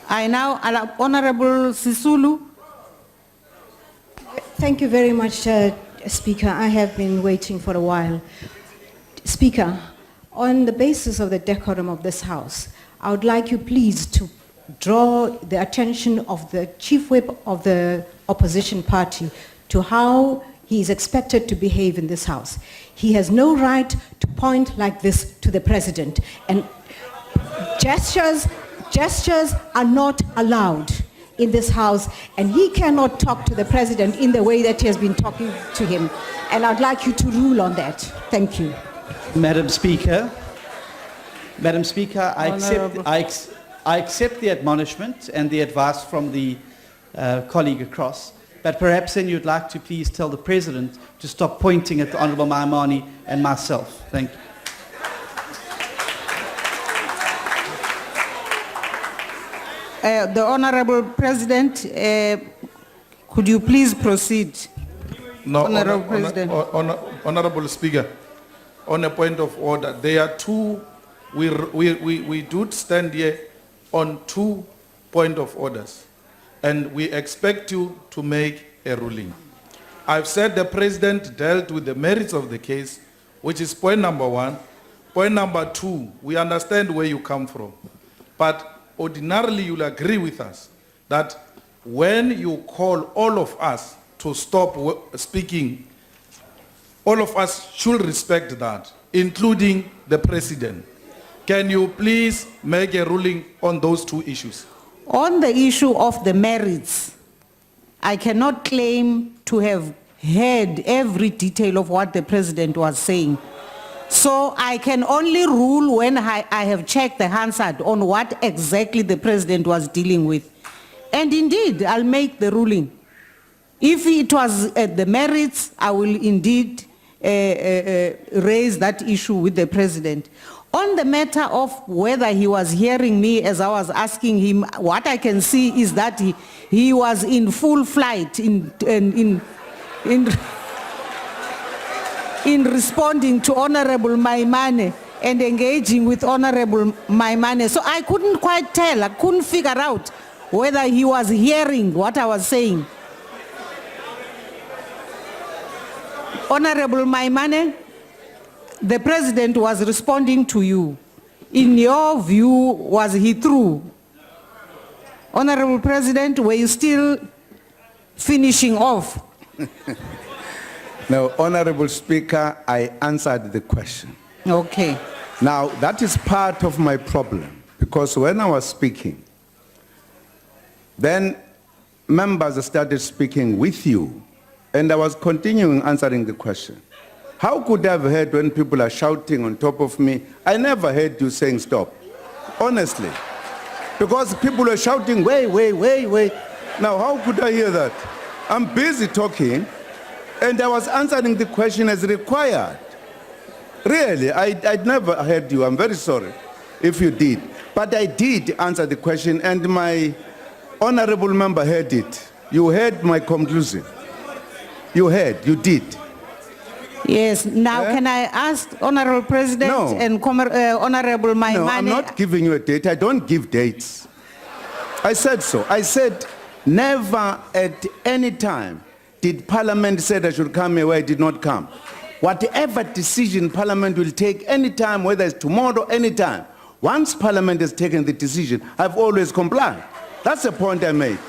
I now allow Honorable Sisulu. Thank you very much, Speaker. I have been waiting for a while. Speaker, on the basis of the decorum of this House, I would like you please to draw the attention of the Chief Whip of the opposition party to how he is expected to behave in this House. He has no right to point like this to the President, and gestures are not allowed in this House, and he cannot talk to the President in the way that he has been talking to him. And I'd like you to rule on that. Thank you. Madam Speaker, I accept the admonishment and the advice from the colleague across, but perhaps then you'd like to please tell the President to stop pointing at the Honourable Maimane and myself. Thank you. The Honourable President, could you please proceed? No, Honourable President. Honourable Speaker, on a point of order, there are two, we do stand here on 2 points of orders, and we expect you to make a ruling. I've said the President dealt with the merits of the case, which is point number 1. Point number 2, we understand where you come from, but ordinarily you'll agree with us that when you call all of us to stop speaking, all of us should respect that, including the President. Can you please make a ruling on those 2 issues? On the issue of the merits, I cannot claim to have heard every detail of what the President was saying. So I can only rule when I have checked the Hansard on what exactly the President was dealing with. And indeed, I'll make the ruling. If it was the merits, I will indeed raise that issue with the President. On the matter of whether he was hearing me as I was asking him, what I can see is that he was in full flight in responding to Honorable Maimane and engaging with Honorable Maimane. So I couldn't quite tell, I couldn't figure out whether he was hearing what I was saying. Honorable Maimane, the President was responding to you. In your view, was he through? Honorable President, were you still finishing off? No, Honorable Speaker, I answered the question. Okay. Now, that is part of my problem, because when I was speaking, then members started speaking with you, and I was continuing answering the question. How could I have heard when people are shouting on top of me? I never heard you saying stop, honestly. Because people were shouting, wait. Now, how could I hear that? I'm busy talking, and I was answering the question as required. Really, I'd never heard you. I'm very sorry if you did. But I did answer the question, and my honorable member heard it. You heard my conclusion. You did. Yes, now can I ask Honorable President and Honorable Maimane? No, I'm not giving you a date. I don't give dates. I said so. I said never at any time did Parliament say I should come here where I did not come. Whatever decision Parliament will take any time, whether it's tomorrow, any time, once Parliament has taken the decision, I've always complied. That's the point I made.